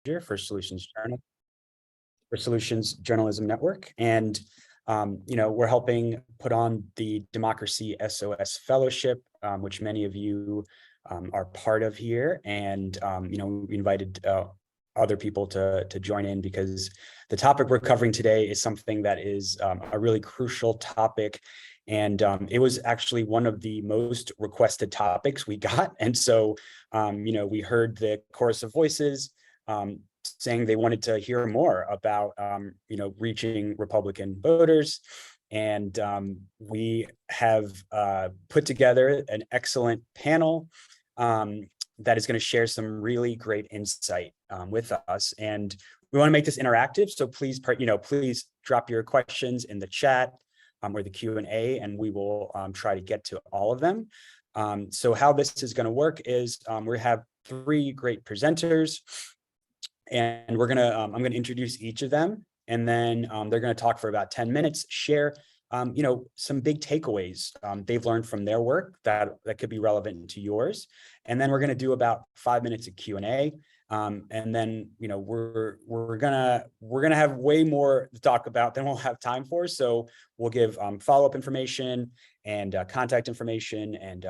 for Solutions Journalism Network. And, we're helping put on the Democracy SOS Fellowship, which many of you are part of here. And, we invited other people to join in because the topic we're covering today is something that is a really crucial topic. And it was actually one of the most requested topics we got. And so, we heard the chorus of voices saying they wanted to hear more about, reaching Republican voters. And we have put together an excellent panel that is going to share some really great insight with us. And we want to make this interactive. So please, please drop your questions in the chat or the Q&A, and we will try to get to all of them. So how this is going to work is we have three great presenters, and I'm going to introduce each of them, and then they're going to talk for about 10 minutes, share some big takeaways they've learned from their work that could be relevant to yours. And then we're going to do about 5 minutes of Q&A. And then, we're gonna have way more to talk about than we'll have time for. So we'll give follow-up information and contact information, and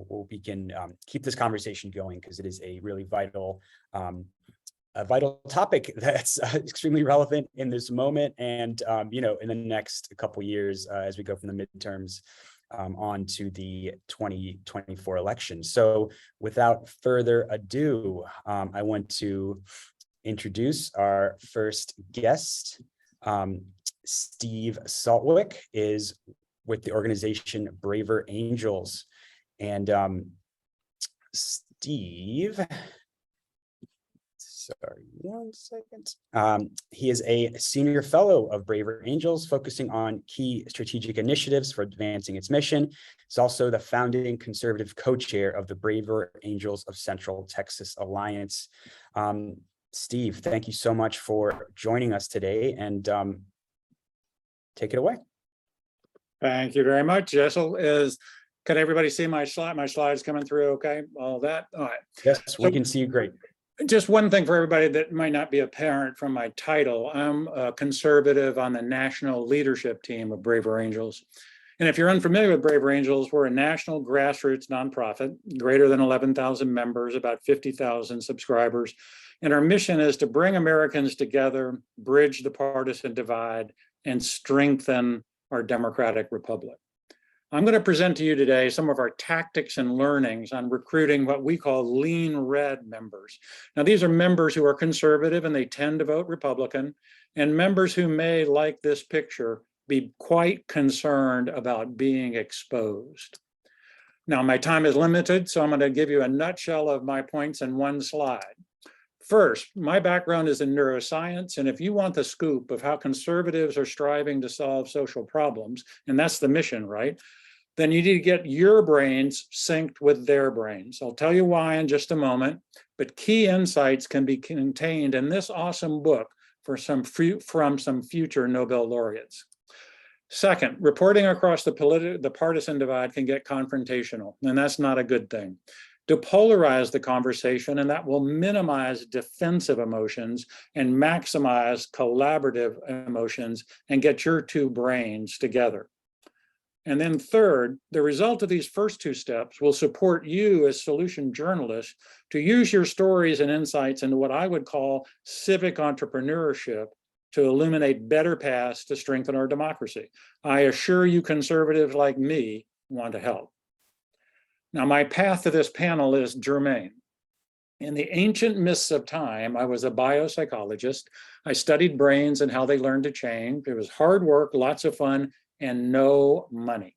we can keep this conversation going because it is a really vital topic that's extremely relevant in this moment, and in the next couple of years as we go from the midterms on to the 2024 election. So without further ado, I want to introduce our first guest. Steve Saltwick is with the organization Braver Angels. And Steve, sorry, 1 second. He is a senior fellow of Braver Angels, focusing on key strategic initiatives for advancing its mission. He's also the founding conservative co-chair of the Braver Angels of Central Texas Alliance. Steve, thank you so much for joining us today, and take it away. Thank you very much. Jessel, can everybody see my slide? My slides coming through okay? All that? All right. Yes, we can see you great. Just one thing for everybody that might not be apparent from my title. I'm a conservative on the national leadership team of Braver Angels. And if you're unfamiliar with Braver Angels, we're a national grassroots nonprofit, greater than 11,000 members, about 50,000 subscribers. And our mission is to bring Americans together, bridge the partisan divide, and strengthen our democratic republic. I'm going to present to you today some of our tactics and learnings on recruiting what we call lean red members. Now, these are members who are conservative and they tend to vote Republican, and members who may, like this picture, be quite concerned about being exposed. Now, my time is limited, so I'm going to give you a nutshell of my points in one slide. First, my background is in neuroscience, and if you want the scoop of how conservatives are striving to solve social problems, and that's the mission, right? Then you need to get your brains synced with their brains. I'll tell you why in just a moment, but key insights can be contained in this awesome book from some future Nobel laureates. Second, reporting across the partisan divide can get confrontational, and that's not a good thing. Depolarize the conversation, and that will minimize defensive emotions and maximize collaborative emotions and get your two brains together. And then third, the result of these first two steps will support you as solution journalists to use your stories and insights into what I would call civic entrepreneurship to illuminate better paths to strengthen our democracy. I assure you conservatives like me want to help. Now, my path to this panel is germane. In the ancient mists of time, I was a biopsychologist. I studied brains and how they learn to change. It was hard work, lots of fun, and no money.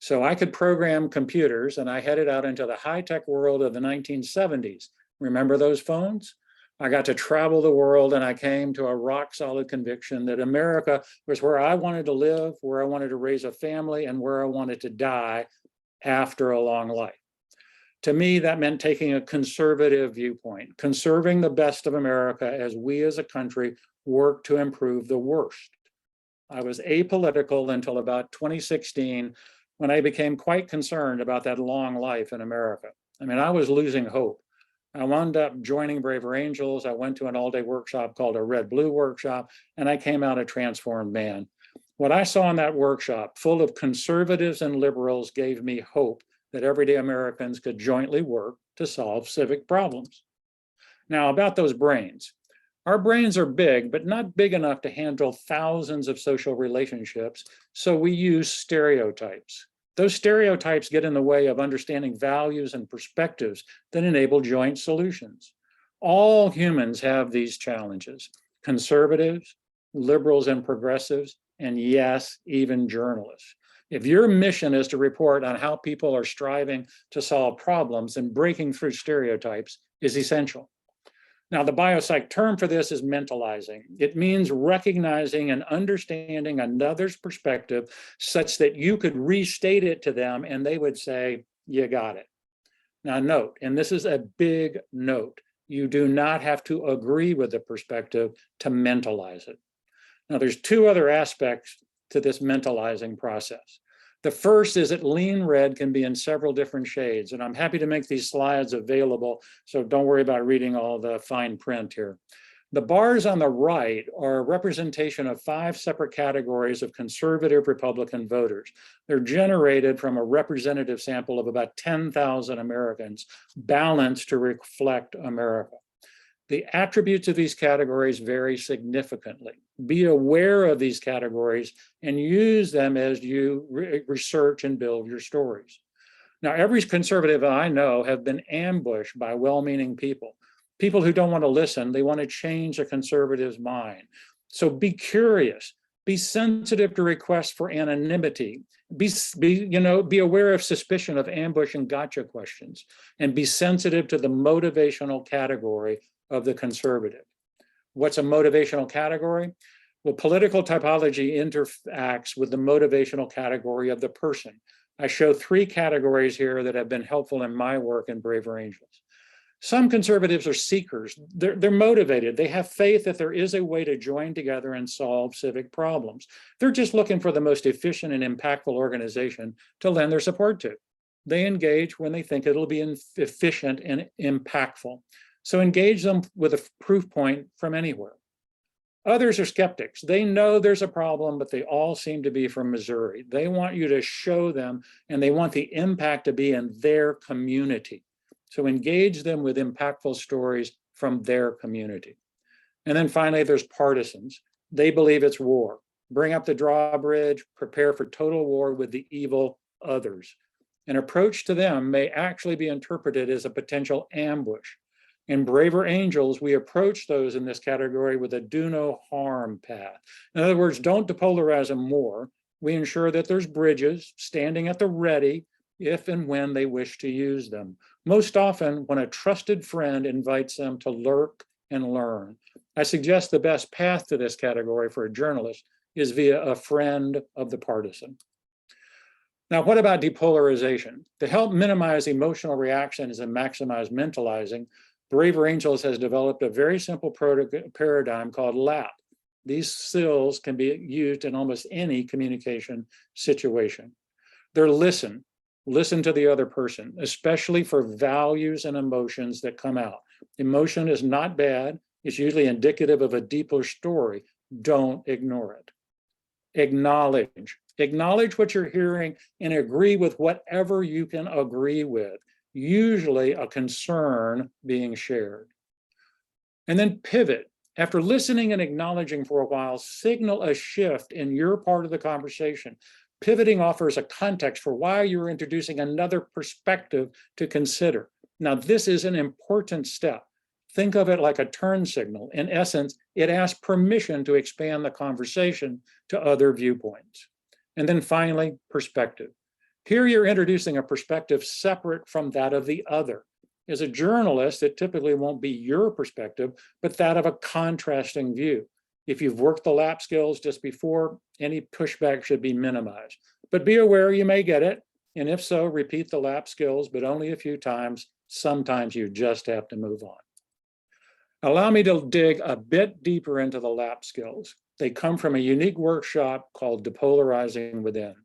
So I could program computers, and I headed out into the high-tech world of the 1970s. Remember those phones? I got to travel the world, and I came to a rock-solid conviction that America was where I wanted to live, where I wanted to raise a family, and where I wanted to die after a long life. To me, that meant taking a conservative viewpoint, conserving the best of America as we as a country work to improve the worst. I was apolitical until about 2016, when I became quite concerned about that long life in America. I mean, I was losing hope. I wound up joining Braver Angels. I went to an all-day workshop called a Red-Blue workshop, and I came out a transformed man. What I saw in that workshop, full of conservatives and liberals, gave me hope that everyday Americans could jointly work to solve civic problems. Now, about those brains. Our brains are big, but not big enough to handle thousands of social relationships, so we use stereotypes. Those stereotypes get in the way of understanding values and perspectives that enable joint solutions. All humans have these challenges: conservatives, liberals and progressives, and yes, even journalists. If your mission is to report on how people are striving to solve problems, then breaking through stereotypes is essential. Now, the biopsych term for this is mentalizing. It means recognizing and understanding another's perspective such that you could restate it to them and they would say, you got it. Now note, and this is a big note, you do not have to agree with the perspective to mentalize it. Now, there's two other aspects to this mentalizing process. The first is that lean red can be in several different shades, and I'm happy to make these slides available, so don't worry about reading all the fine print here. The bars on the right are a representation of 5 separate categories of conservative Republican voters. They're generated from a representative sample of about 10,000 Americans, balanced to reflect America. The attributes of these categories vary significantly. Be aware of these categories and use them as you research and build your stories. Now, every conservative I know have been ambushed by well-meaning people who don't want to listen. They want to change a conservative's mind. So be curious, be sensitive to requests for anonymity, be aware of suspicion of ambush and gotcha questions, and be sensitive to the motivational category of the conservative. What's a motivational category? Well, political typology interacts with the motivational category of the person. I show 3 categories here that have been helpful in my work in Braver Angels. Some conservatives are seekers. They're motivated. They have faith that there is a way to join together and solve civic problems. They're just looking for the most efficient and impactful organization to lend their support to. They engage when they think it'll be efficient and impactful. So engage them with a proof point from anywhere. Others are skeptics. They know there's a problem, but they all seem to be from Missouri. They want you to show them, and they want the impact to be in their community. So engage them with impactful stories from their community. And then finally, there's partisans. They believe it's war. Bring up the drawbridge, prepare for total war with the evil others. An approach to them may actually be interpreted as a potential ambush. In Braver Angels, we approach those in this category with a do no harm path. In other words, don't depolarize them more. We ensure that there's bridges standing at the ready if and when they wish to use them. Most often, when a trusted friend invites them to lurk and learn. I suggest the best path to this category for a journalist is via a friend of the partisan. Now, what about depolarization? To help minimize emotional reactions and maximize mentalizing, Braver Angels has developed a very simple paradigm called LAP. These skills can be used in almost any communication situation. They're listen to the other person, especially for values and emotions that come out. Emotion is not bad. It's usually indicative of a deeper story. Don't ignore it. Acknowledge what you're hearing and agree with whatever you can agree with. Usually a concern being shared. And then pivot. After listening and acknowledging for a while, signal a shift in your part of the conversation. Pivoting offers a context for why you're introducing another perspective to consider. Now, this is an important step. Think of it like a turn signal. In essence, it asks permission to expand the conversation to other viewpoints. And then finally, perspective. Here you're introducing a perspective separate from that of the other. As a journalist, it typically won't be your perspective, but that of a contrasting view. If you've worked the lap skills just before, any pushback should be minimized. But be aware you may get it, and if so, repeat the lap skills, but only a few times. Sometimes you just have to move on. Allow me to dig a bit deeper into the lap skills. They come from a unique workshop called Depolarizing Within.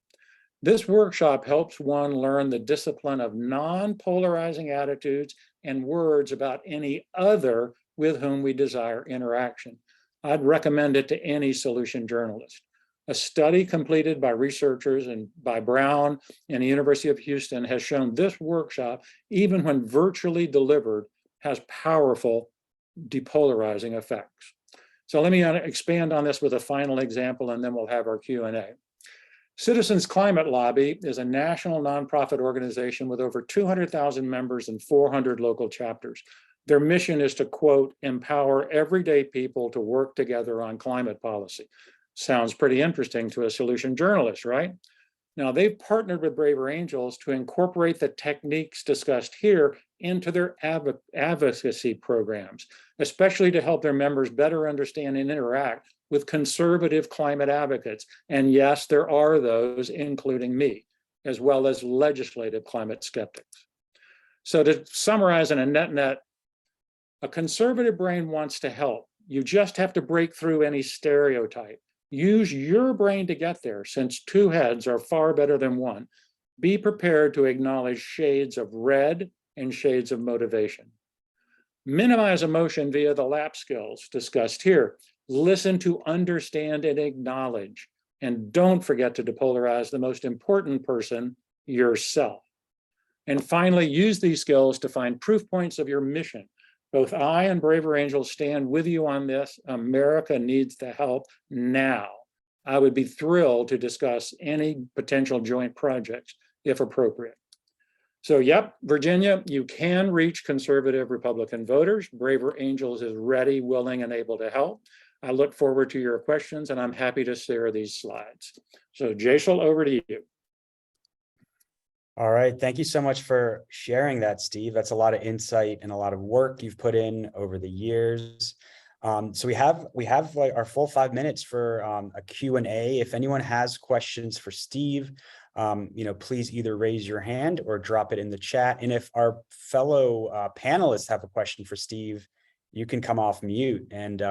This workshop helps one learn the discipline of non-polarizing attitudes and words about any other with whom we desire interaction. I'd recommend it to any solution journalist. A study completed by researchers and by Brown and the University of Houston has shown this workshop, even when virtually delivered, has powerful depolarizing effects. So let me expand on this with a final example, and then we'll have our Q&A. Citizens Climate Lobby is a national nonprofit organization with over 200,000 members and 400 local chapters. Their mission is to, quote, empower everyday people to work together on climate policy. Sounds pretty interesting to a solution journalist, right? Now, they've partnered with Braver Angels to incorporate the techniques discussed here into their advocacy programs, especially to help their members better understand and interact with conservative climate advocates. And yes, there are those, including me, as well as legislative climate skeptics. So to summarize in a net, a conservative brain wants to help. You just have to break through any stereotype. Use your brain to get there, since two heads are far better than one. Be prepared to acknowledge shades of red and shades of motivation. Minimize emotion via the LAP skills discussed here. Listen to understand and acknowledge. And don't forget to depolarize the most important person, yourself. And finally, use these skills to find proof points of your mission. Both I and Braver Angels stand with you on this. America needs the help now. I would be thrilled to discuss any potential joint projects if appropriate. So, yep, Virginia, you can reach conservative Republican voters. Braver Angels is ready, willing, and able to help. I look forward to your questions, and I'm happy to share these slides. So, Jaisal, over to you. All right. Thank you so much for sharing that, Steve. That's a lot of insight and a lot of work you've put in over the years. So we have like our full 5 minutes for a Q&A. If anyone has questions for Steve, please either raise your hand or drop it in the chat. And if our fellow panelists have a question for Steve, you can come off mute. And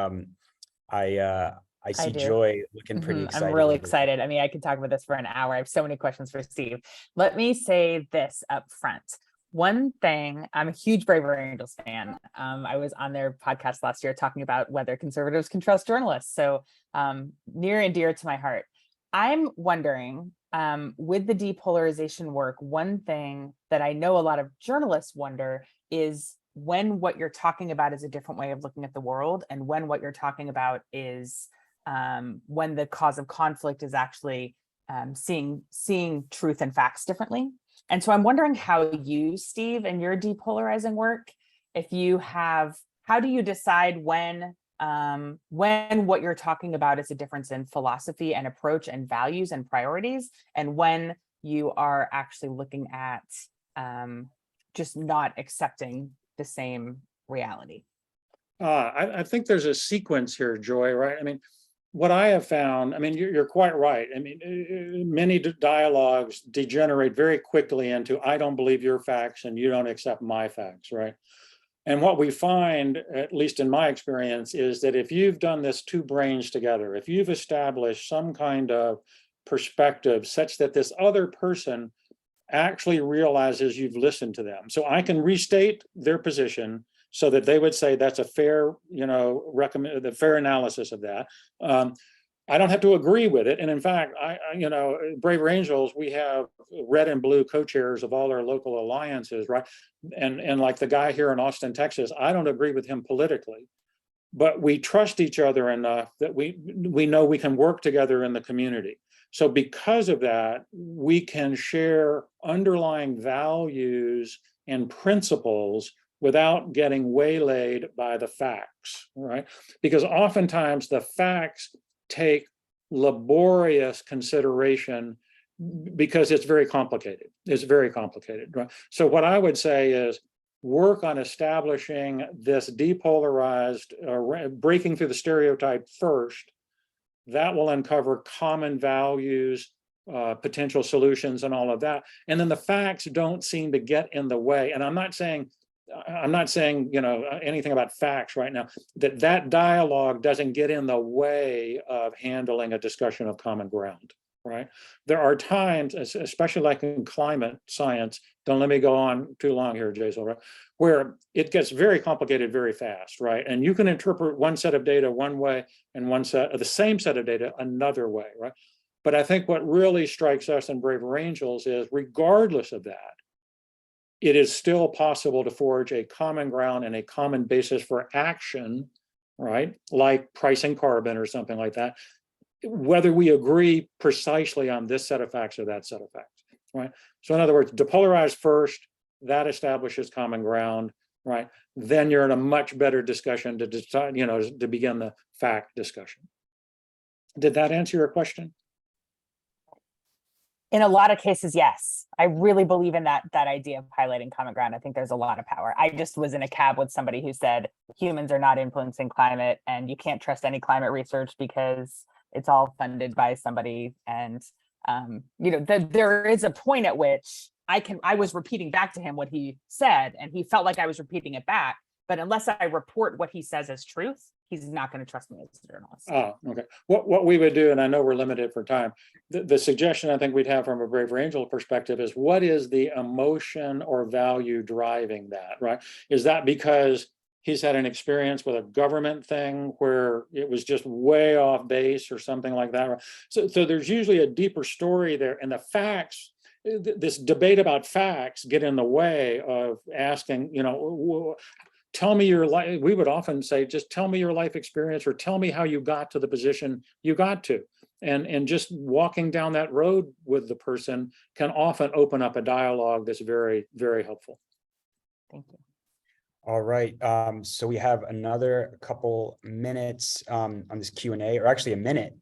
I see Joy looking pretty excited. I'm really excited. I mean, I could talk about this for an hour. I have so many questions for Steve. Let me say this up front. One thing, I'm a huge Braver Angels fan. I was on their podcast last year talking about whether conservatives can trust journalists. So near and dear to my heart. I'm wondering, with the depolarization work, one thing that I know a lot of journalists wonder is when what you're talking about is a different way of looking at the world, and when what you're talking about is when the cause of conflict is actually seeing truth and facts differently. And so I'm wondering how you, Steve, and your depolarizing work, if you have, how do you decide when what you're talking about is a difference in philosophy and approach and values and priorities, and when you are actually looking at just not accepting the same reality? I think there's a sequence here, Joy, right? I mean, what I have found, I mean, you're quite right. I mean, many dialogues degenerate very quickly into, I don't believe your facts and you don't accept my facts, right? And what we find, at least in my experience, is that if you've done this two brains together, if you've established some kind of perspective such that this other person actually realizes you've listened to them. So I can restate their position so that they would say that's a fair, the fair analysis of that. I don't have to agree with it. And in fact, Braver Angels, we have red and blue co-chairs of all our local alliances, right? And like the guy here in Austin, Texas, I don't agree with him politically, but we trust each other enough that we know we can work together in the community. So because of that, we can share underlying values and principles without getting waylaid by the facts, right? Because oftentimes the facts take laborious consideration because it's very complicated. It's very complicated, right? So what I would say is work on establishing this depolarized, breaking through the stereotype first. That will uncover common values, potential solutions, and all of that. And then the facts don't seem to get in the way. And I'm not saying anything about facts right now, that dialogue doesn't get in the way of handling a discussion of common ground. right? There are times, especially like in climate science, don't let me go on too long here, Jason, right? Where it gets very complicated very fast, right? And you can interpret one set of data one way and the same set of data another way, right? But I think what really strikes us in Braver Angels is, regardless of that, it is still possible to forge a common ground and a common basis for action, right? Like pricing carbon or something like that, whether we agree precisely on this set of facts or that set of facts, right? So in other words, depolarize first, that establishes common ground, right? Then you're in a much better discussion to decide, to begin the fact discussion. Did that answer your question? In a lot of cases, yes. I really believe in that idea of highlighting common ground. I think there's a lot of power. I just was in a cab with somebody who said humans are not influencing climate and you can't trust any climate research because it's all funded by somebody. And there is a point at which I was repeating back to him what he said, and he felt like I was repeating it back. But unless I report what he says as truth, he's not going to trust me as a journalist. Oh, okay. What we would do, and I know we're limited for time, the suggestion I think we'd have from a Braver Angel perspective is, what is the emotion or value driving that, right? Is that because he's had an experience with a government thing where it was just way off base or something like that? So there's usually a deeper story there, and the facts, this debate about facts get in the way of asking, tell me your life. We would often say, just tell me your life experience, or tell me how you got to the position you got to. And just walking down that road with the person can often open up a dialogue that's very, very helpful. Thank you. All right, so we have another couple minutes on this Q&A, or actually a minute.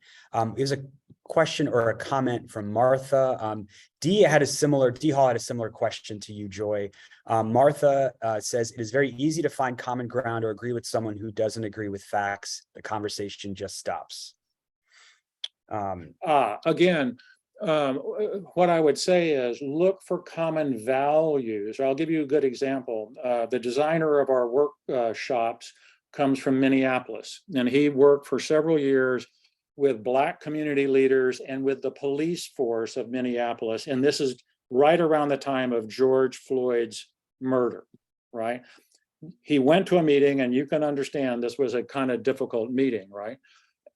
Here's a question or a comment from Martha. D Hall had a similar question to you, Joy. Martha says, it is very easy to find common ground or agree with someone who doesn't agree with facts. The conversation just stops. Again, what I would say is look for common values. I'll give you a good example. The designer of our workshops comes from Minneapolis, and he worked for several years with Black community leaders and with the police force of Minneapolis. And this is right around the time of George Floyd's murder, right? He went to a meeting, and you can understand this was a kind of difficult meeting, right?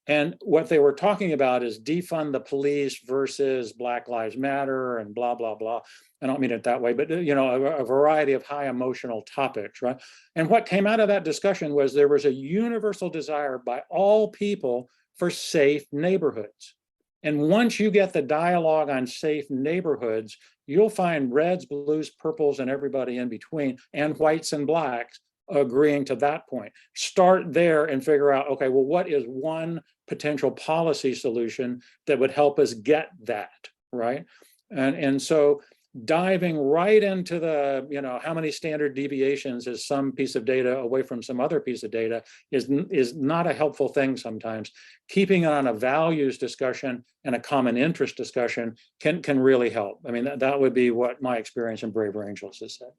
And what they were talking about is defund the police versus Black Lives Matter and blah, blah, blah. I don't mean it that way, but a variety of high emotional topics, right? And what came out of that discussion was there was a universal desire by all people for safe neighborhoods. And once you get the dialogue on safe neighborhoods, you'll find reds, blues, purples, and everybody in between, and whites and blacks agreeing to that point. Start there and figure out, okay, well, what is one potential policy solution that would help us get that, right? And so diving right into the, how many standard deviations is some piece of data away from some other piece of data is not a helpful thing sometimes. Keeping it on a values discussion and a common interest discussion can really help. I mean, that would be what my experience in Braver Angels has said.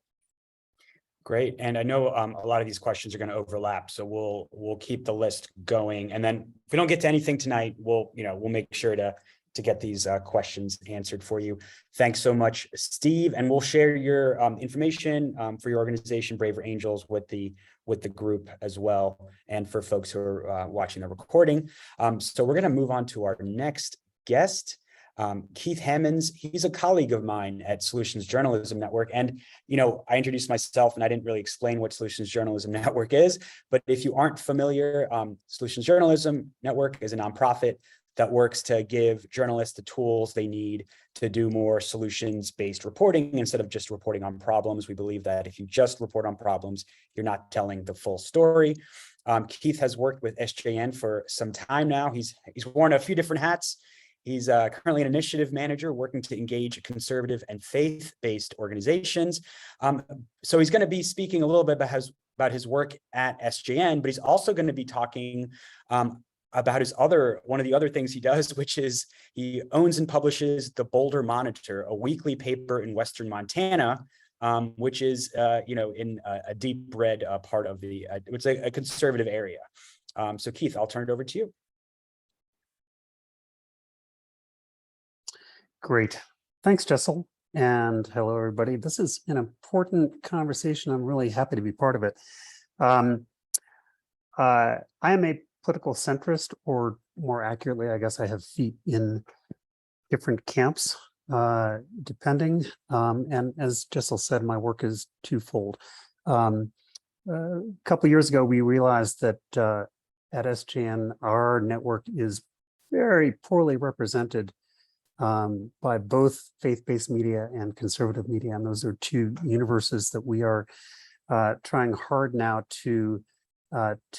Great, and I know a lot of these questions are going to overlap, so we'll keep the list going, and then if we don't get to anything tonight, we'll make sure to get these questions answered for you. Thanks so much, Steve, and we'll share your information for your organization, Braver Angels, with the group as well, and for folks who are watching the recording. So we're going to move on to our next guest. Keith Hammonds, he's a colleague of mine at Solutions Journalism Network. And, I introduced myself and I didn't really explain what Solutions Journalism Network is, but if you aren't familiar, Solutions Journalism Network is a nonprofit that works to give journalists the tools they need to do more solutions-based reporting instead of just reporting on problems. We believe that if you just report on problems, you're not telling the full story. Keith has worked with SJN for some time now. He's worn a few different hats. He's currently an initiative manager working to engage conservative and faith-based organizations. So he's going to be speaking a little bit about his work at SJN, but he's also going to be talking about one of the other things he does, which is he owns and publishes the Boulder Monitor, a weekly paper in Western Montana, which is in a deep red part of it's a conservative area. So Keith, I'll turn it over to you. Great. Thanks, Jessel. And hello, everybody. This is an important conversation. I'm really happy to be part of it. I am a political centrist, or more accurately, I guess I have feet in different camps, depending. And as Jessel said, my work is twofold. A couple of years ago, we realized that at SJN, our network is very poorly represented by both faith-based media and conservative media. And those are two universes that we are trying hard now to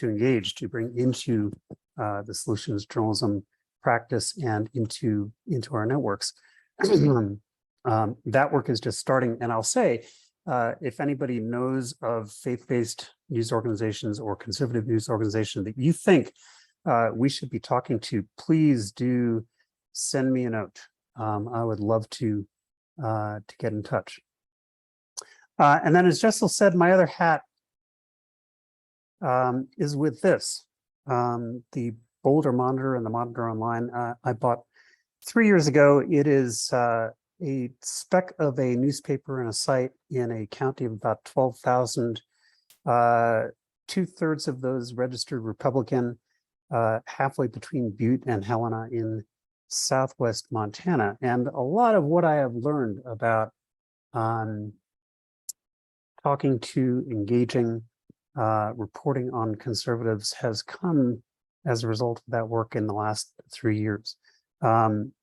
engage, to bring into the solutions journalism practice and into our networks. That work is just starting. And I'll say, if anybody knows of faith-based news organizations or conservative news organizations that you think we should be talking to, please do send me a note. I would love to get in touch. And then, as Jessel said, my other hat is with this, the Boulder Monitor and the Monitor Online. I bought 3 years ago. It is a speck of a newspaper and a site in a county of about 12,000. 2/3 of those registered Republican, halfway between Butte and Helena in Southwest Montana. And a lot of what I have learned about talking to, engaging, reporting on conservatives has come as a result of that work in the last 3 years. Didn't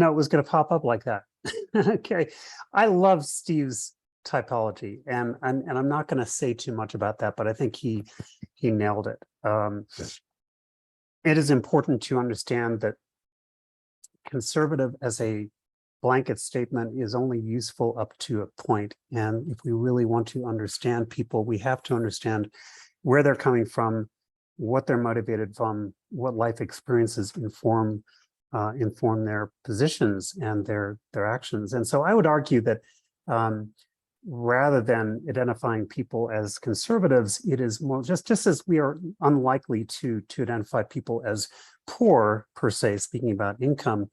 know it was going to pop up like that. Okay, I love Steve's typology, and I'm not going to say too much about that, but I think he nailed it. It is important to understand that conservative as a blanket statement is only useful up to a point. And if we really want to understand people, we have to understand where they're coming from, what they're motivated from, what life experiences inform their positions and their actions. And so I would argue that rather than identifying people as conservatives, it is more just as we are unlikely to identify people as poor per se, speaking about income,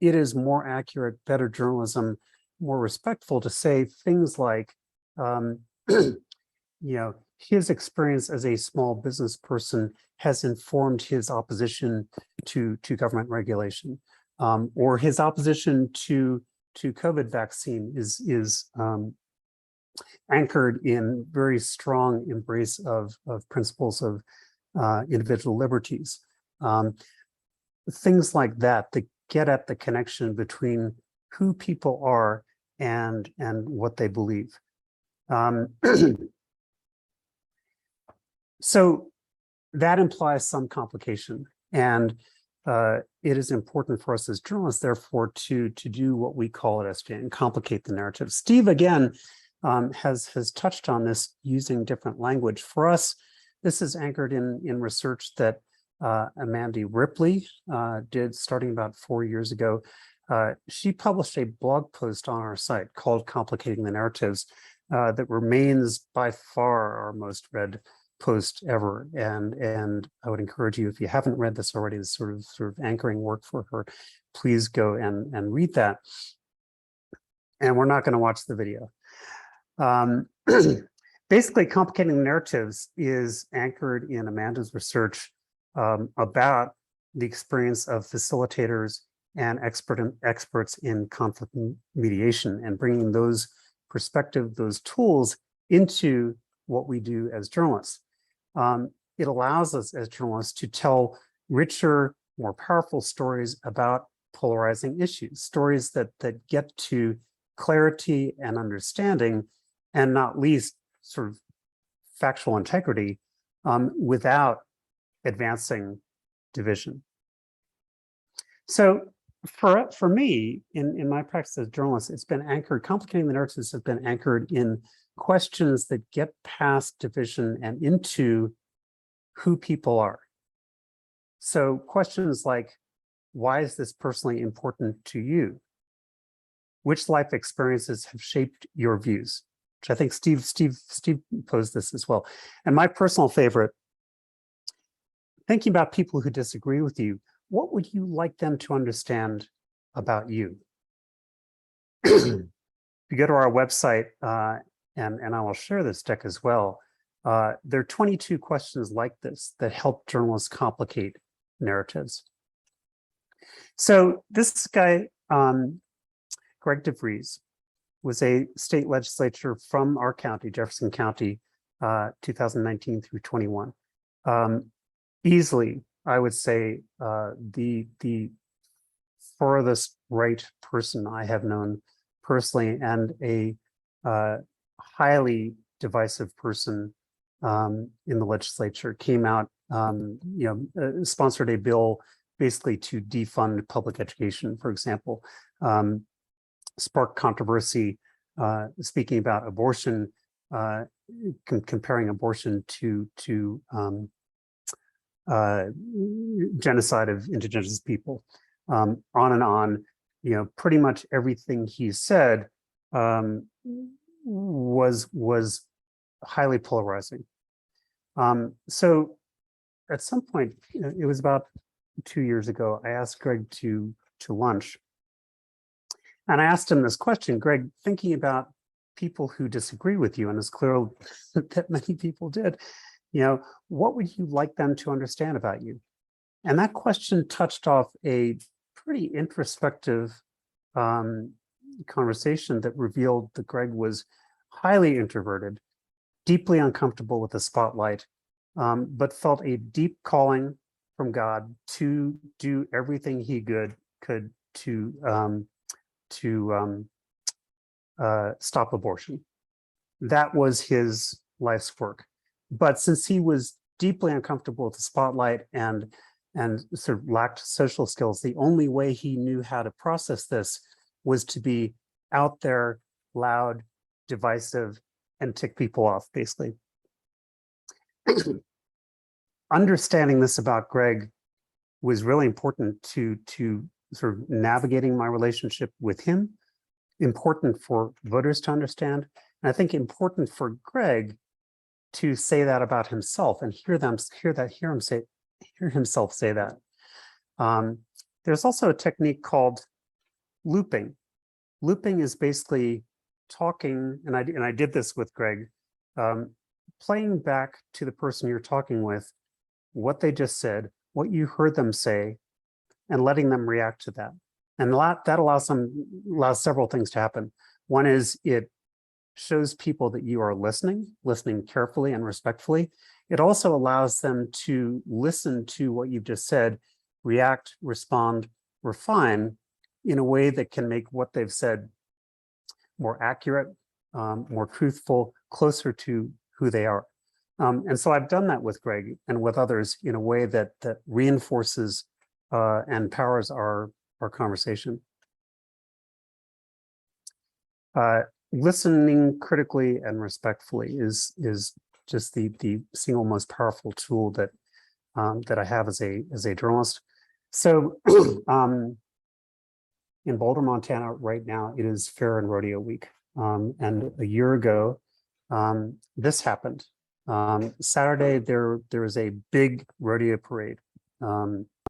it is more accurate, better journalism, more respectful to say things like, his experience as a small business person has informed his opposition to government regulation, or his opposition to COVID vaccine is anchored in very strong embrace of principles of individual liberties. Things like that get at the connection between who people are and what they believe. So that implies some complication, and it is important for us as journalists, therefore, to do what we call at SJN, complicate the narrative. Steve, again, has touched on this using different language. For us, this is anchored in research that Amanda Ripley did starting about 4 years ago. She published a blog post on our site called Complicating the Narratives that remains by far our most read post ever, and I would encourage you, if you haven't read this already, this sort of anchoring work for her, please go and read that. And we're not going to watch the video. Basically, Complicating Narratives is anchored in Amanda's research about the experience of facilitators and experts in conflict mediation, and bringing those perspectives, those tools into what we do as journalists. It allows us as journalists to tell richer, more powerful stories about polarizing issues, stories that get to clarity and understanding, and not least sort of factual integrity, without advancing division. So for me, in my practice as a journalist, it's been anchored, Complicating the Narratives has been anchored in questions that get past division and into who people are. So questions like, why is this personally important to you? Which life experiences have shaped your views? Which I think Steve posed this as well. And my personal favorite, thinking about people who disagree with you, what would you like them to understand about you? If you go to our website, and I will share this deck as well, there are 22 questions like this that help journalists complicate narratives. So this guy, Greg DeVries, was a state legislature from our county, Jefferson County, 2019 through 21. Easily, I would say, the furthest right person I have known personally, and a highly divisive person in the legislature. Came out, sponsored a bill basically to defund public education, for example. Sparked controversy, speaking about abortion, comparing abortion to genocide of indigenous people, on and on. Pretty much everything he said was highly polarizing. So at some point, it was about 2 years ago, I asked Greg to lunch. And I asked him this question, Greg, thinking about people who disagree with you, and it's clear that many people did, what would you like them to understand about you? And that question touched off a pretty introspective conversation that revealed that Greg was highly introverted, deeply uncomfortable with the spotlight, but felt a deep calling from God to do everything he could to stop abortion. That was his life's work. But since he was deeply uncomfortable with the spotlight and sort of lacked social skills, the only way he knew how to process this was to be out there, loud, divisive, and tick people off, basically. Understanding this about Greg was really important to sort of navigating my relationship with him, important for voters to understand, and I think important for Greg to say that about himself and hear himself say that. There's also a technique called looping. Looping is basically talking, and I did this with Greg, playing back to the person you're talking with what they just said, what you heard them say, and letting them react to that. And that allows several things to happen. One is it shows people that you are listening carefully and respectfully. It also allows them to listen to what you've just said, react, respond, refine in a way that can make what they've said more accurate, more truthful, closer to who they are. And so I've done that with Greg and with others in a way that reinforces and powers our conversation. Listening critically and respectfully is just the single most powerful tool that I have as a journalist. So in Boulder, Montana, right now, it is Fair and Rodeo Week. And a year ago, this happened. Saturday, there is a big rodeo parade.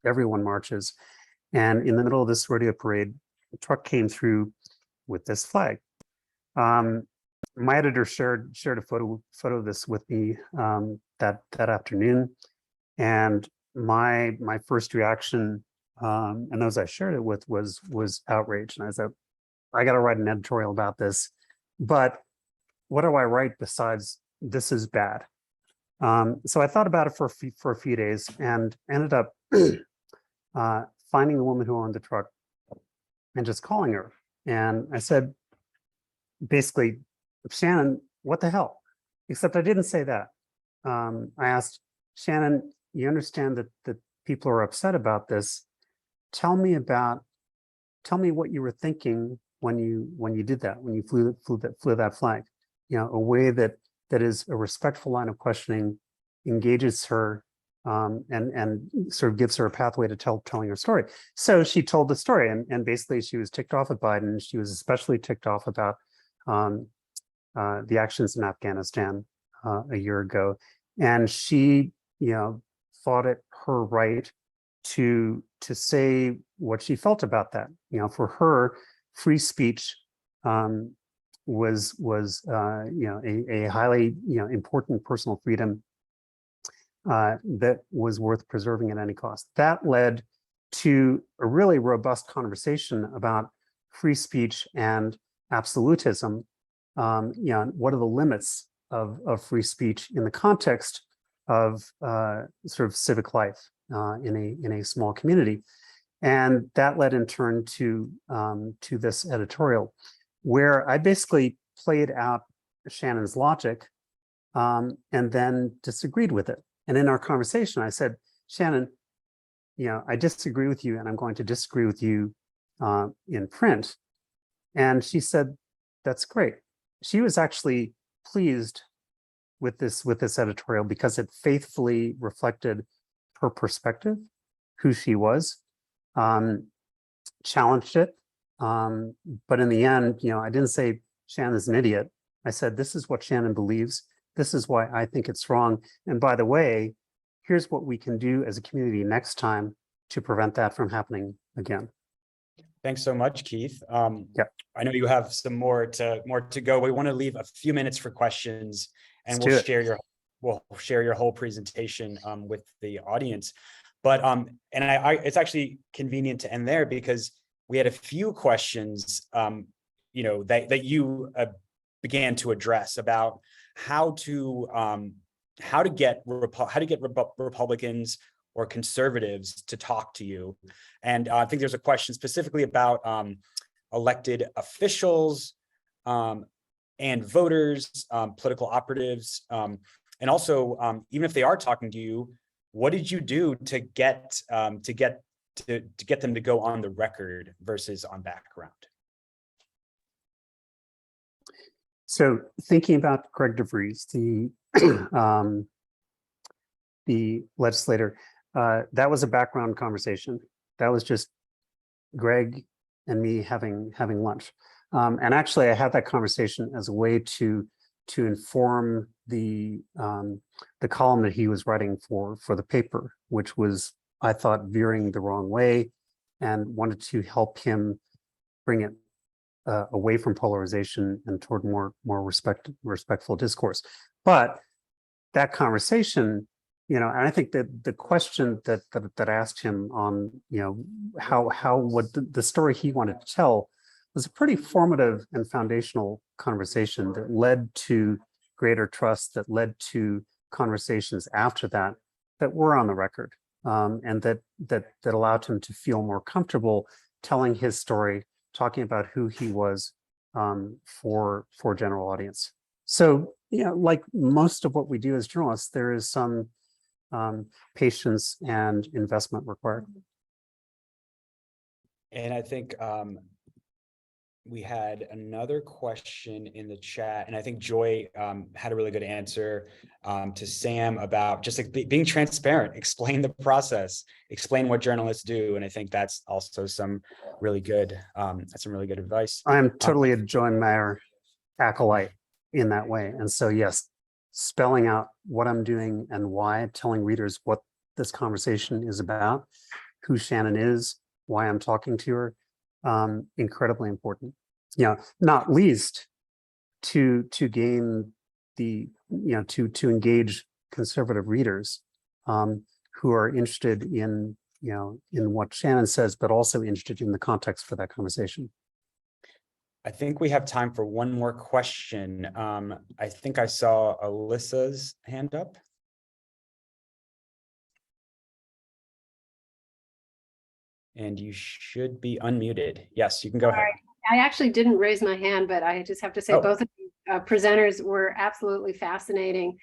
Everyone marches. And in the middle of this rodeo parade, a truck came through with this flag. My editor shared a photo of this with me that afternoon. And my first reaction, and those I shared it with, was outrage. And I said, I got to write an editorial about this. But what do I write besides this is bad? So I thought about it for a few days and ended up finding the woman who owned the truck and just calling her. And I said, basically, Shannon, what the hell? Except I didn't say that. I asked, Shannon, you understand that people are upset about this. Tell me what you were thinking when you did that, when you flew that flag. A way that is a respectful line of questioning, engages her, and sort of gives her a pathway to telling her story. So she told the story, and basically she was ticked off at Biden. She was especially ticked off about the actions in Afghanistan a year ago, and she thought it her right to say what she felt about that. You know, for her, free speech was you know, a highly, you know, important personal freedom that was worth preserving at any cost. That led to a really robust conversation about free speech and absolutism. You know, what are the limits of free speech in the context of sort of civic life in a small community? And that led in turn to this editorial, where I basically played out Shannon's logic and then disagreed with it. And in our conversation, I said, Shannon, you know, I disagree with you, and I'm going to disagree with you in print. And she said, that's great. She was actually pleased with this editorial because it faithfully reflected her perspective, who she was, challenged it. But in the end, you know, I didn't say Shannon's an idiot. I said, this is what Shannon believes. This is why I think it's wrong. And by the way, here's what we can do as a community next time to prevent that from happening again. Thanks so much, Keith. Yeah. I know you have some more to go. We want to leave a few minutes for questions, and we'll share your whole presentation with the audience. But and it's actually convenient to end there because we had a few questions, you know, that you began to address about how to get Republicans or conservatives to talk to you. And I think there's a question specifically about elected officials and voters, political operatives, and also even if they are talking to you, what did you do to get them to go on the record versus on background? So thinking about Greg DeVries, the legislator, that was a background conversation. That was just Greg and me having lunch. And actually, I had that conversation as a way to inform the column that he was writing for the paper, which was, I thought, veering the wrong way, and wanted to help him bring it away from polarization and toward more respectful discourse. But that conversation, you know, and I think that the question that I asked him on, you know, how would the story he wanted to tell was a pretty formative and foundational conversation that led to greater trust, that led to conversations after that were on the record, and that allowed him to feel more comfortable telling his story, talking about who he was for general audience. So, you know, like most of what we do as journalists, there is some patience and investment required. And I think we had another question in the chat, and I think Joy had a really good answer to Sam about just like being transparent, explain the process, explain what journalists do. And I think that's also some really good, advice. I'm totally a Joy Mayer acolyte in that way. And so, yes, spelling out what I'm doing and why, telling readers what this conversation is about, who Shannon is, why I'm talking to her, incredibly important. You know, not least to gain the, you know, to engage conservative readers who are interested in, you know, in what Shannon says, but also interested in the context for that conversation. I think we have time for one more question. I think I saw Alyssa's hand up. And you should be unmuted. Yes, you can go ahead. I actually didn't raise my hand, but I just have to say both of you presenters were absolutely fascinating.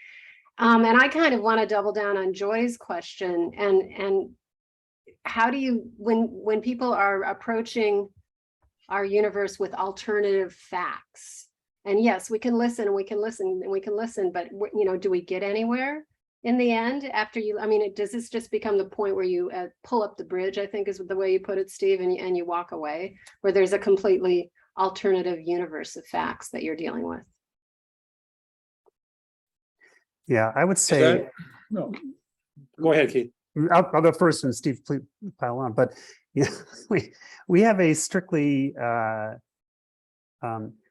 And I kind of want to double down on Joy's question. And how do you, when people are approaching our universe with alternative facts, and yes, we can listen and we can listen and we can listen, but you know, do we get anywhere in the end after you? I mean, does this just become the point where you pull up the bridge, I think is the way you put it, Steve, and you walk away, where there's a completely alternative universe of facts that you're dealing with? Yeah, I would say, Go ahead, Keith. I'll go first, and Steve, please pile on. But yeah, we have a strictly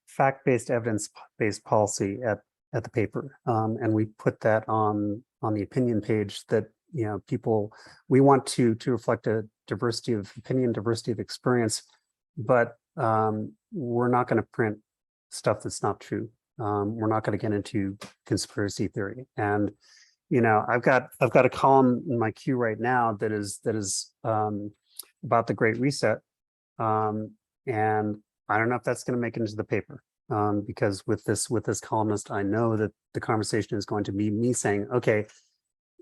fact-based, evidence-based policy at the paper, and we put that on the opinion page. That we want to reflect a diversity of opinion, diversity of experience, but we're not going to print stuff that's not true. We're not going to get into conspiracy theory. And I've got a column in my queue right now that is about the Great Reset, and I don't know if that's going to make it into the paper, because with this columnist, I know that the conversation is going to be me saying, okay,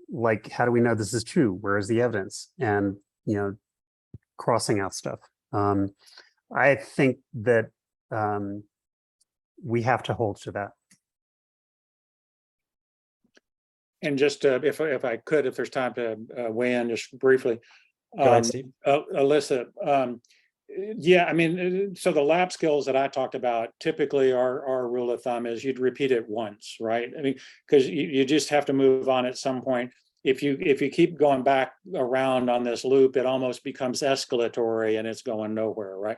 like, how do we know this is true? Where is the evidence? And crossing out stuff. I think that we have to hold to that. And just if I could, if there's time to weigh in just briefly. Go ahead, Steve. Alyssa, yeah, I mean, so the lab skills that I talked about, typically our rule of thumb is you'd repeat it once, right? I mean, because you just have to move on at some point. If you keep going back around on this loop, it almost becomes escalatory and it's going nowhere, right?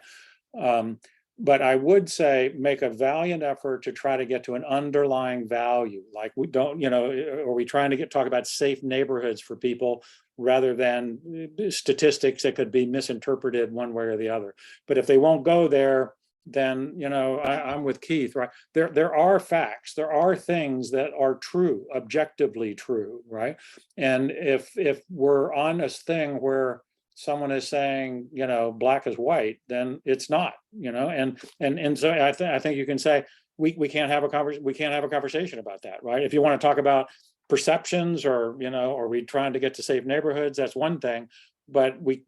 But I would say make a valiant effort to try to get to an underlying value. Like, we don't, are we trying to talk about safe neighborhoods for people rather than statistics that could be misinterpreted one way or the other? But if they won't go there, then, I'm with Keith, right? There are facts, there are things that are true, objectively true, right? And if we're on this thing where someone is saying, black is white, then it's not, and so I think you can say we can't have a conversation about that, right? If you want to talk about perceptions or are we trying to get to safe neighborhoods, that's one thing, but we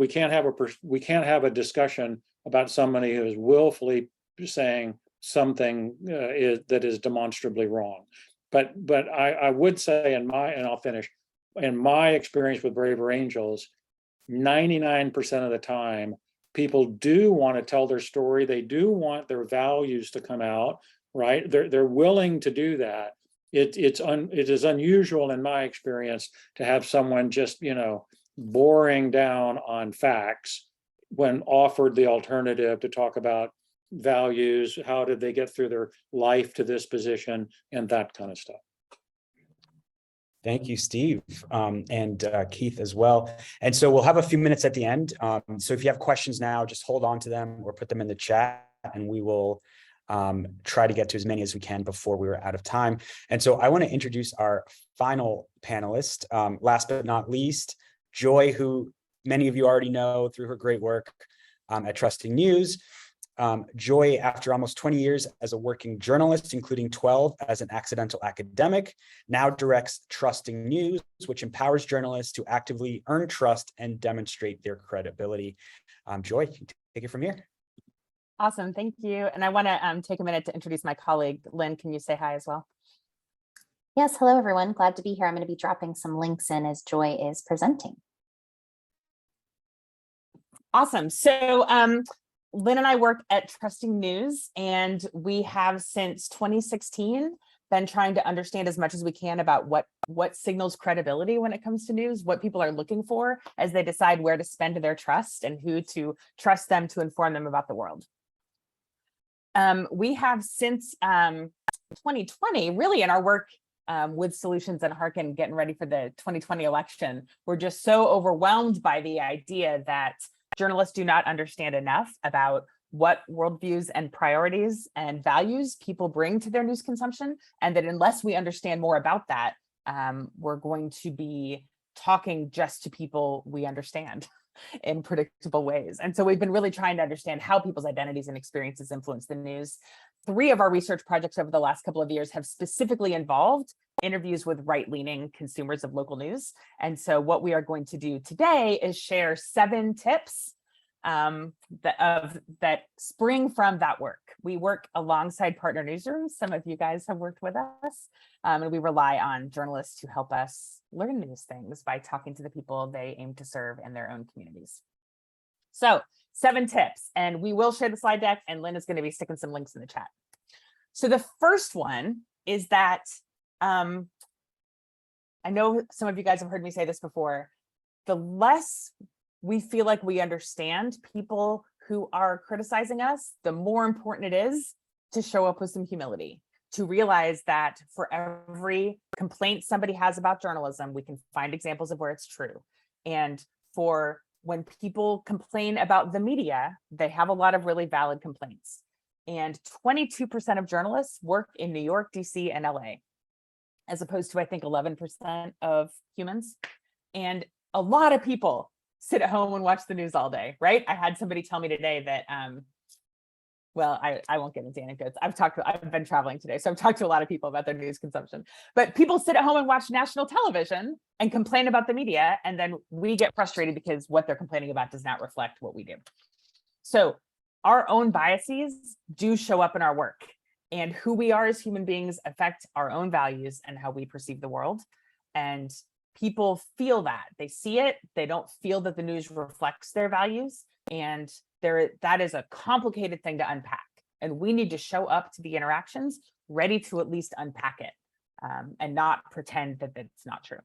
can't have a discussion about somebody who is willfully saying something that is demonstrably wrong. But I would say and I'll finish, in my experience with Braver Angels, 99% of the time, people do want to tell their story. They do want their values to come out, right? They're willing to do that. It is unusual in my experience to have someone just, boring down on facts when offered the alternative to talk about values, how did they get through their life to this position, and that kind of stuff. Thank you, Steve, and Keith as well. And so we'll have a few minutes at the end. So if you have questions now, just hold on to them or put them in the chat, and we will try to get to as many as we can before we are out of time. And so I want to introduce our final panelist, last but not least, Joy, who many of you already know through her great work at Trusting News. Joy, after almost 20 years as a working journalist, including 12 as an accidental academic, now directs Trusting News, which empowers journalists to actively earn trust and demonstrate their credibility. Joy, you can take it from here. Awesome, thank you. And I want to take a minute to introduce my colleague, Lynn. Can you say hi as well? Yes, hello everyone. Glad to be here. I'm going to be dropping some links in as Joy is presenting. Awesome. So Lynn and I work at Trusting News, and we have since 2016 been trying to understand as much as we can about what signals credibility when it comes to news, what people are looking for as they decide where to spend their trust and who to trust them to inform them about the world. We have since 2020, really in our work with Solutions and Hearken, getting ready for the 2020 election, we're just so overwhelmed by the idea that journalists do not understand enough about what worldviews and priorities and values people bring to their news consumption, and that unless we understand more about that, we're going to be talking just to people we understand in predictable ways. And so we've been really trying to understand how people's identities and experiences influence the news. 3 of our research projects over the last couple of years have specifically involved interviews with right-leaning consumers of local news. And so what we are going to do today is share 7 tips that spring from that work. We work alongside partner newsrooms. Some of you guys have worked with us, and we rely on journalists to help us learn these things by talking to the people they aim to serve in their own communities. So 7 tips, and we will share the slide deck, and Lynn is going to be sticking some links in the chat. So the first one is that I I know some of you guys have heard me say this before, the less we feel like we understand people who are criticizing us, the more important it is to show up with some humility, to realize that for every complaint somebody has about journalism, we can find examples of where it's true. And for when people complain about the media, they have a lot of really valid complaints. And 22% of journalists work in New York, DC, and LA, as opposed to, I think, 11% of humans. And a lot of people sit at home and watch the news all day, right? I had somebody tell me today that, well, I won't get into anecdotes. I've been traveling today, so I've talked to a lot of people about their news consumption. But people sit at home and watch national television and complain about the media, and then we get frustrated because what they're complaining about does not reflect what we do. So our own biases do show up in our work, and who we are as human beings affect our own values and how we perceive the world. And people feel that. They see it. They don't feel that the news reflects their values. And that is a complicated thing to unpack. And we need to show up to the interactions ready to at least unpack it, and not pretend that it's not true.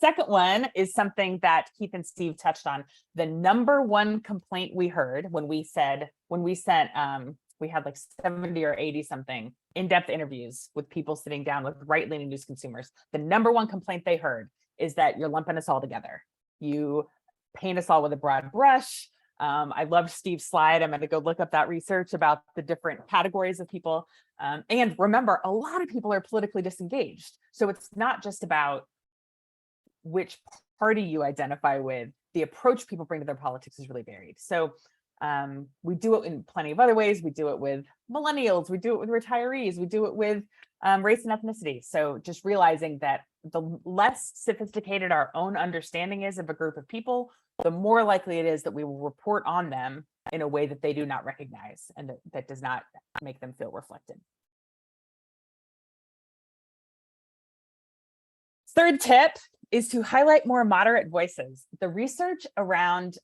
Second one is something that Keith and Steve touched on. The number one complaint we heard when we sent, we had like 70 or 80 something in-depth interviews with people sitting down with right-leaning news consumers. The number one complaint they heard is that you're lumping us all together. You paint us all with a broad brush. I loved Steve's slide. I'm going to go look up that research about the different categories of people. And remember, a lot of people are politically disengaged. So it's not just about which party you identify with. The approach people bring to their politics is really varied. So we do it in plenty of other ways. We do it with millennials, we do it with retirees, we do it with race and ethnicity. So just realizing that the less sophisticated our own understanding is of a group of people, the more likely it is that we will report on them in a way that they do not recognize and that does not make them feel reflected. Third tip is to highlight more moderate voices. The research around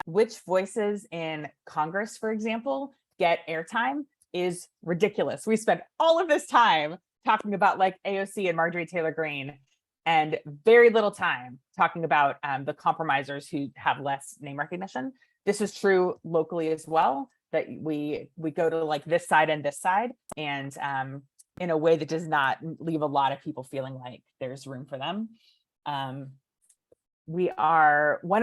which voices in Congress, for example, get airtime is ridiculous. We spent all of this time talking about like AOC and Marjorie Taylor Greene and very little time talking about the compromisers who have less name recognition. This is true locally as well, that we go to like this side and this side, and in a way that does not leave a lot of people feeling like there's room for them. One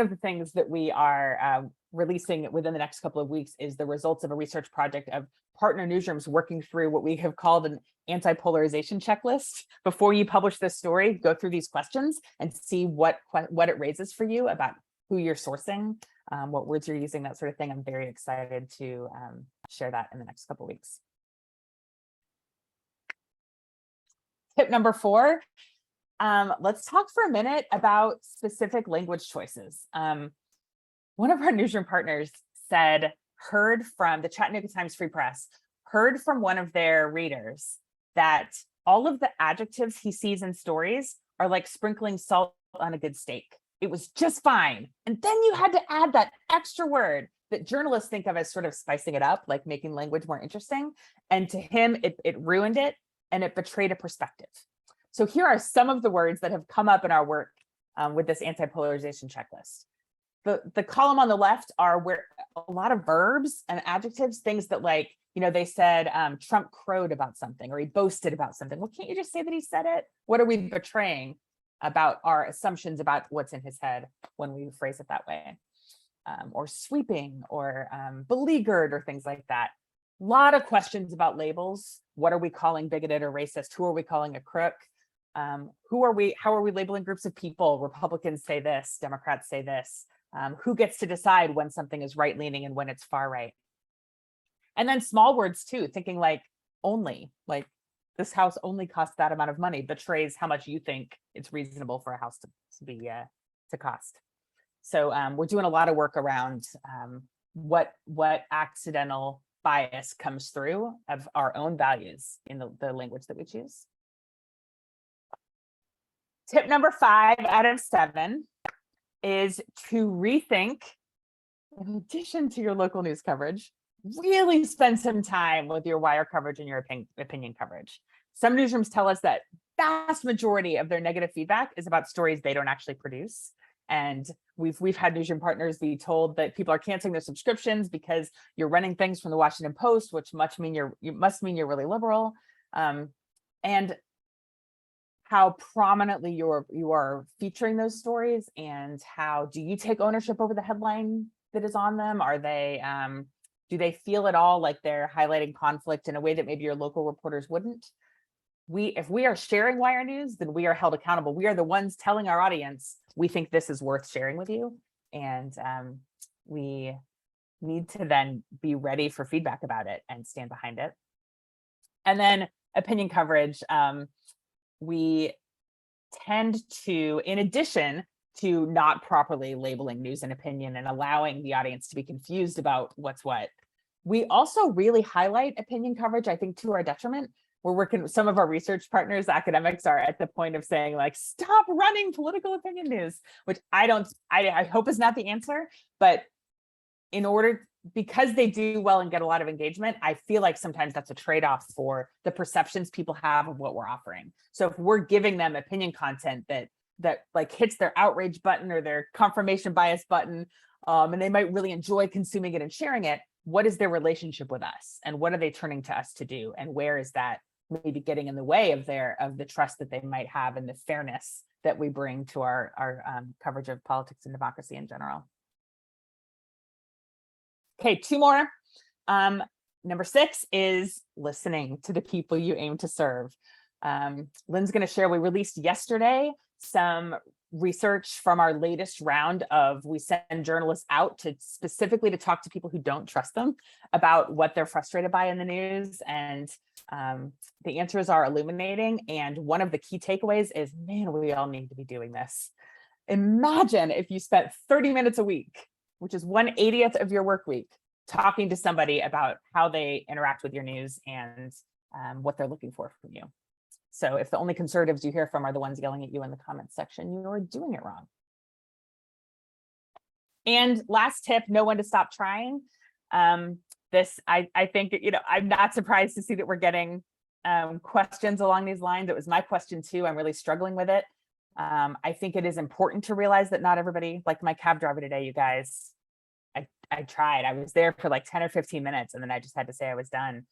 of the things that we are releasing within the next couple of weeks is the results of a research project of partner newsrooms working through what we have called an anti-polarization checklist. Before you publish this story, go through these questions and see what it raises for you about who you're sourcing, what words you're using, that sort of thing. I'm very excited to share that in the next couple of weeks. Tip number 4. Let's talk for a minute about specific language choices. One of our newsroom partners heard from the Chattanooga Times Free Press, heard from one of their readers that all of the adjectives he sees in stories are like sprinkling salt on a good steak. It was just fine. And then you had to add that extra word that journalists think of as sort of spicing it up, like making language more interesting. And to him, it ruined it and it betrayed a perspective. So here are some of the words that have come up in our work with this anti-polarization checklist. The column on the left are where a lot of verbs and adjectives, things that like, they said Trump crowed about something or he boasted about something. Well, can't you just say that he said it? What are we betraying about our assumptions about what's in his head when we phrase it that way? Or sweeping or beleaguered or things like that. A lot of questions about labels. What are we calling bigoted or racist? Who are we calling a crook? How are we labeling groups of people? Republicans say this, Democrats say this. Who gets to decide when something is right-leaning and when it's far right? And then small words too, thinking like only, like this house only costs that amount of money, betrays how much you think it's reasonable for a house to cost. So we're doing a lot of work around what accidental bias comes through of our own values in the language that we choose. Tip number 5 out of 7 is to rethink, in addition to your local news coverage, really spend some time with your wire coverage and your opinion coverage. Some newsrooms tell us that vast majority of their negative feedback is about stories they don't actually produce. And we've had newsroom partners be told that people are canceling their subscriptions because you're running things from the Washington Post, which must mean you're really liberal. And how prominently you are featuring those stories, and how do you take ownership over the headline that is on them? Are they do they feel at all like they're highlighting conflict in a way that maybe your local reporters wouldn't? If we are sharing Wire News, then we are held accountable. We are the ones telling our audience, we think this is worth sharing with you. And we need to then be ready for feedback about it and stand behind it. And then opinion coverage. We tend to, in addition to not properly labeling news and opinion and allowing the audience to be confused about what's what, we also really highlight opinion coverage, I think, to our detriment. We're working, some of our research partners, academics, are at the point of saying, like, stop running political opinion news, which I hope is not the answer. But because they do well and get a lot of engagement, I feel like sometimes that's a trade-off for the perceptions people have of what we're offering. So if we're giving them opinion content that like hits their outrage button or their confirmation bias button, and they might really enjoy consuming it and sharing it, what is their relationship with us, and what are they turning to us to do, and where is that maybe getting in the way of the trust that they might have and the fairness that we bring to our coverage of politics and democracy in general. Okay, 2 more. Number 6 is listening to the people you aim to serve. Lynn's going to share, we released yesterday some research from our latest round of, we send journalists out to specifically to talk to people who don't trust them about what they're frustrated by in the news. And the answers are illuminating. And one of the key takeaways is, man, we all need to be doing this. Imagine if you spent 30 minutes a week, which is 1/80th of your work week, talking to somebody about how they interact with your news and what they're looking for from you. So if the only conservatives you hear from are the ones yelling at you in the comments section, you're doing it wrong. And last tip, know when to stop trying. This, I think, I'm not surprised to see that we're getting questions along these lines. It was my question too. I'm really struggling with it. I think it is important to realize that not everybody, like my cab driver today, you guys, I tried. I was there for like 10 or 15 minutes and then I just had to say I was done.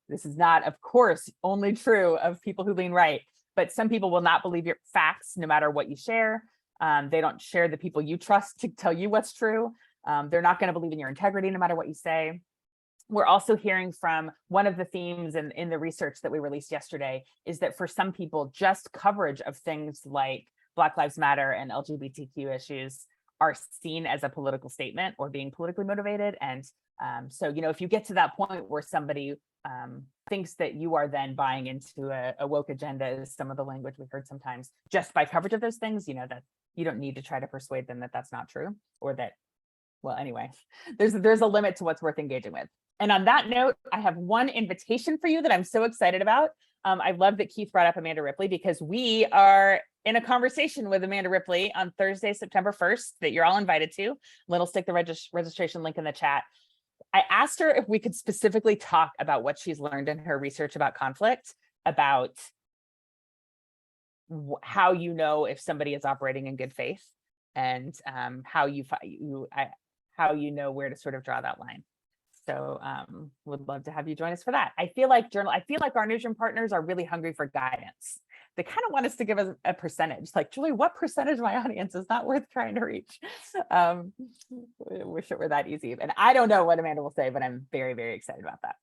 This is not, of course, only true of people who lean right, but some people will not believe your facts no matter what you share. They don't share the people you trust to tell you what's true. They're not going to believe in your integrity no matter what you say. We're also hearing from one of the themes in the research that we released yesterday is that for some people, just coverage of things like Black Lives Matter and LGBTQ issues are seen as a political statement or being politically motivated. And so, if you get to that point where somebody thinks that you are then buying into a woke agenda, is some of the language we heard sometimes, just by coverage of those things, that you don't need to try to persuade them that that's not true, or that, well, anyway, there's a limit to what's worth engaging with. And on that note, I have one invitation for you that I'm so excited about. I love that Keith brought up Amanda Ripley, because we are in a conversation with Amanda Ripley on Thursday, September 1st, that you're all invited to. Lynn will stick the registration link in the chat. I asked her if we could specifically talk about what she's learned in her research about conflict, about how you know if somebody is operating in good faith, and how you know where to sort of draw that line. So would love to have you join us for that. I feel like our newsroom partners are really hungry for guidance. They kind of want us to give us a percentage, like, Julie, what percentage of my audience is not worth trying to reach? I wish it were that easy. And I don't know what Amanda will say, but I'm very, very excited about that.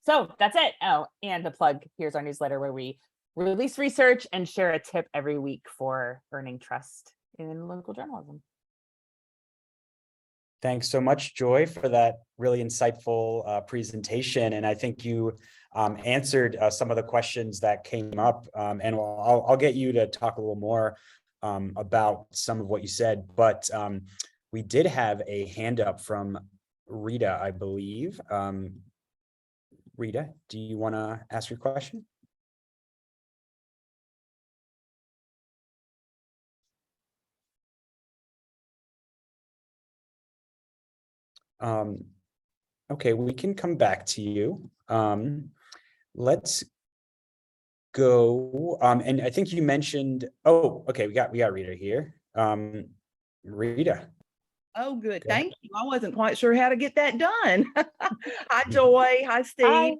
So that's it. Oh, and the plug, here's our newsletter where we release research and share a tip every week for earning trust in local journalism. Thanks so much, Joy, for that really insightful presentation. And I think you answered some of the questions that came up. And I'll get you to talk a little more about some of what you said. But we did have a hand up from Rita, I believe. Rita, do you want to ask your question? Okay, we can come back to you. Let's go. And I think you mentioned, oh, okay, we got Rita here. Rita. Oh, good. Go ahead. Thank you. I wasn't quite sure how to get that done. Hi, Joy. Hi, Steve.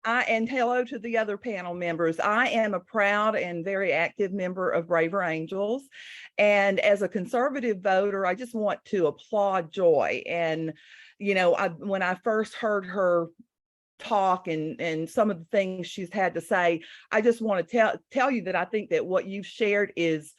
And hello to the other panel members. I am a proud and very active member of Braver Angels. And as a conservative voter, I just want to applaud Joy. And, you know, when I first heard her talk and some of the things she's had to say, I just want to tell you that I think that what you've shared is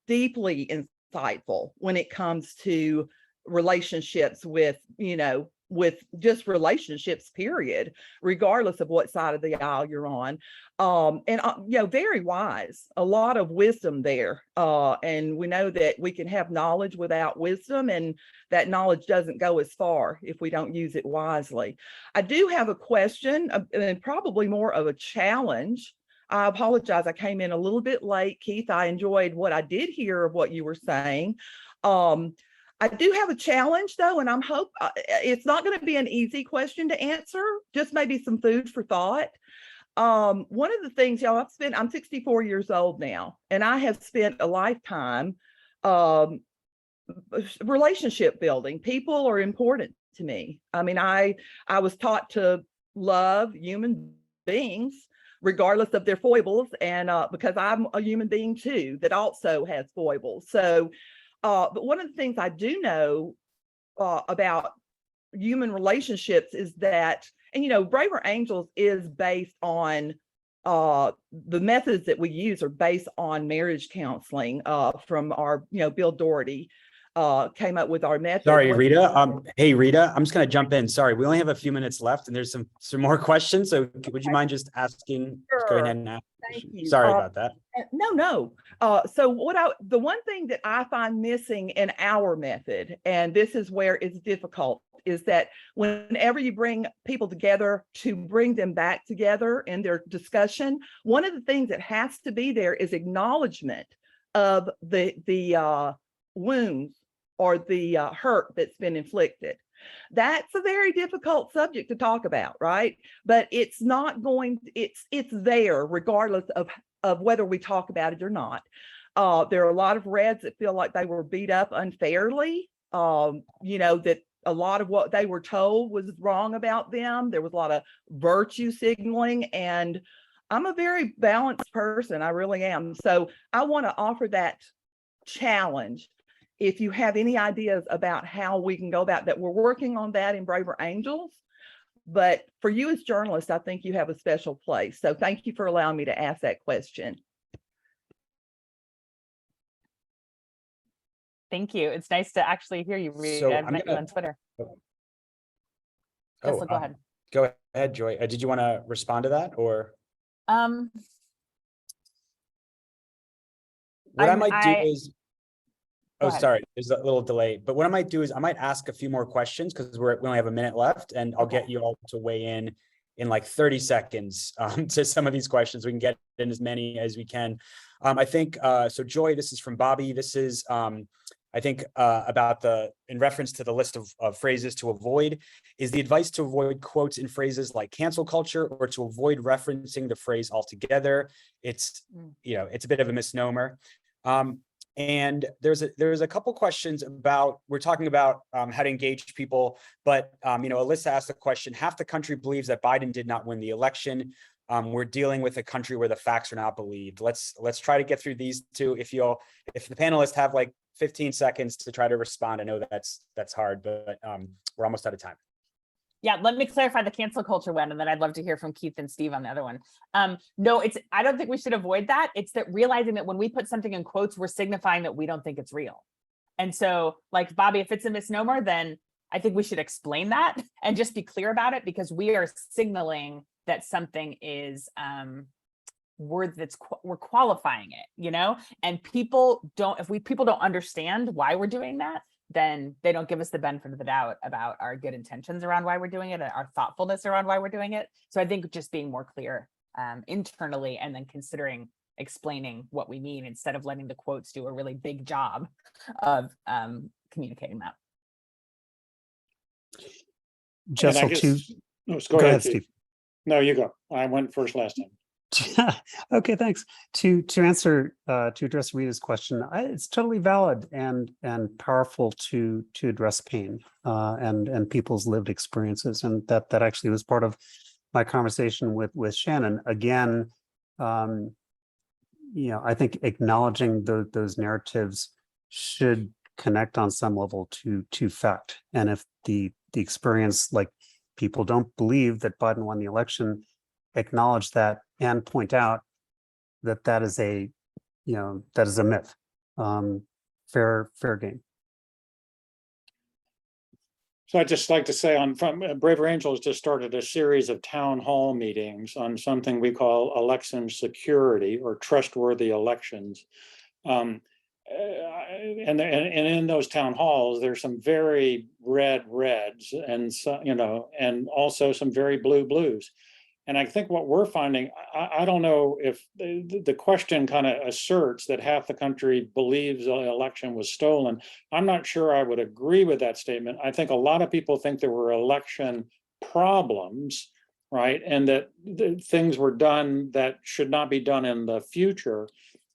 deeply insightful when it comes to relationships with, you know, with just relationships, period, regardless of what side of the aisle you're on. You know, very wise, a lot of wisdom there. And we know that we can have knowledge without wisdom, and that knowledge doesn't go as far if we don't use it wisely. I do have a question, and probably more of a challenge. I apologize, I came in a little bit late. Keith, I enjoyed what I did hear of what you were saying. I do have a challenge though, and it's not going to be an easy question to answer, just maybe some food for thought. One of the things, y'all, I'm 64 years old now, and I have spent a lifetime relationship building. People are important to me. I mean, I was taught to love human beings regardless of their foibles, and because I'm a human being too that also has foibles. So but one of the things I do know about human relationships is that, and you know, Braver Angels is based on the methods that we use are based on marriage counseling from our, you know, Bill Doherty came up with our method. Sorry, Rita. Hey, Rita, I'm just going to jump in. Sorry, we only have a few minutes left, and there's some more questions. So would you mind just asking? Sure. Go ahead and ask. Thank you. Sorry about that. No. So the one thing that I find missing in our method, and this is where it's difficult, is that whenever you bring people together to bring them back together in their discussion, one of the things that has to be there is acknowledgement of the wounds or the hurt that's been inflicted. That's a very difficult subject to talk about, right? But it's not going, it's there regardless of whether we talk about it or not. There are a lot of Reds that feel like they were beat up unfairly, you know, that a lot of what they were told was wrong about them. There was a lot of virtue signaling, and I'm a very balanced person. I really am. So I want to offer that challenge. If you have any ideas about how we can go about that, we're working on that in Braver Angels. But for you as journalists, I think you have a special place. So thank you for allowing me to ask that question. Thank you. It's nice to actually hear you read. So I've met you on Twitter. Oh, Yes, go ahead. Go ahead, Joy. Did you want to respond to that, or? What I might do is, oh, sorry, there's a little delay. But what I might do is I might ask a few more questions because we only have a minute left, and I'll get you all to weigh in like 30 seconds to some of these questions. We can get in as many as we can. I think, so Joy, this is from Bobby. This is, I think, about in reference to the list of phrases to avoid. Is the advice to avoid quotes in phrases like cancel culture, or to avoid referencing the phrase altogether? It's, you know, it's a bit of a misnomer. And there's a couple questions about, we're talking about how to engage people, but you know, Alyssa asked the question, half the country believes that Biden did not win the election. We're dealing with a country where the facts are not believed. Let's try to get through these two. If the panelists have like 15 seconds to try to respond, I know that's hard, but we're almost out of time. Yeah, let me clarify the cancel culture one, and then I'd love to hear from Keith and Steve on the other one. No, I don't think we should avoid that. It's that realizing that when we put something in quotes, we're signifying that we don't think it's real. And so, like, Bobby, if it's a misnomer, then I think we should explain that and just be clear about it, because we are signaling that something is word we're qualifying it, you know, and if people don't understand why we're doing that, then they don't give us the benefit of the doubt about our good intentions around why we're doing it and our thoughtfulness around why we're doing it. So I think just being more clear internally, and then explaining what we mean instead of letting the quotes do a really big job of communicating that. Jessel, go ahead, Steve. No, you go. I went first last time. Okay, thanks. To answer to address Rita's question, it's totally valid and powerful to address pain and people's lived experiences, and that actually was part of my conversation with Shannon. Again, I think acknowledging those narratives should connect on some level to fact. And if the experience, like people don't believe that Biden won the election, acknowledge that and point out that is a myth. Fair game. So I'd just like to say from Braver Angels just started a series of town hall meetings on something we call election security or trustworthy elections. And in those town halls, there's some very reds and and also some very blues. And I think what we're finding, I don't know if the question kind of asserts that half the country believes the election was stolen. I'm not sure I would agree with that statement. I think a lot of people think there were election problems, right? And that things were done that should not be done in the future.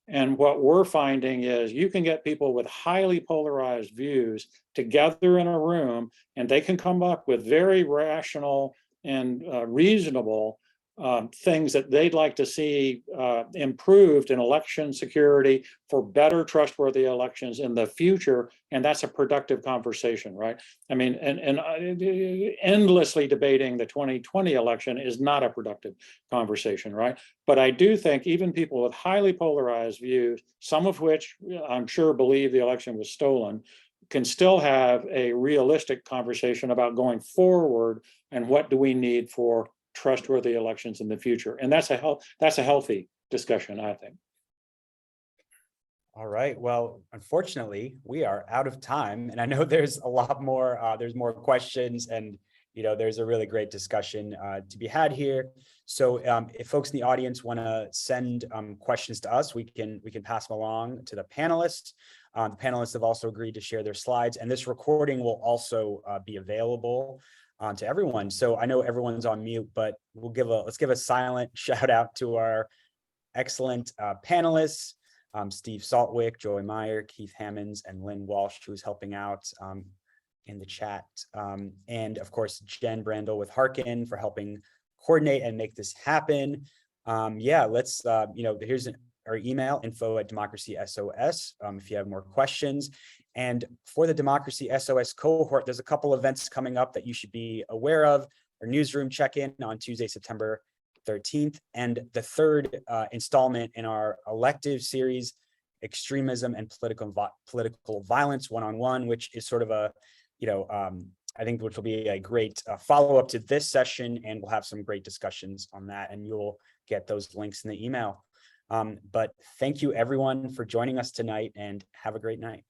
And what we're finding is you can get people with highly polarized views together in a room, and they can come up with very rational and reasonable things that they'd like to see improved in election security for better trustworthy elections in the future. And that's a productive conversation, right? I mean, and endlessly debating the 2020 election is not a productive conversation, right? But I do think even people with highly polarized views, some of which I'm sure believe the election was stolen, can still have a realistic conversation about going forward and what do we need for trustworthy elections in the future. And that's a healthy discussion, I think. All right. Well, unfortunately, we are out of time, and I know there's a lot more. There's more questions, and there's a really great discussion to be had here. So, if folks in the audience want to send questions to us, we can pass them along to the panelists. The panelists have also agreed to share their slides, and this recording will also be available to everyone. So I know everyone's on mute, but let's give a silent shout out to our excellent panelists. Steve Saltwick, Joy Meyer, Keith Hammonds, and Lynn Walsh, who's helping out in the chat. And of course, Jen Brandel with Harkin for helping coordinate and make this happen. Let's, here's our email, info@democracysos, if you have more questions. And for the Democracy SOS cohort, there's a couple events coming up that you should be aware of. Our newsroom check-in on Tuesday, September 13th, and the third installment in our elective series, Extremism and Political Violence One-on-One, which is sort of a, I think which will be a great follow-up to this session, and we'll have some great discussions on that, and you'll get those links in the email. But thank you everyone for joining us tonight, and have a great night.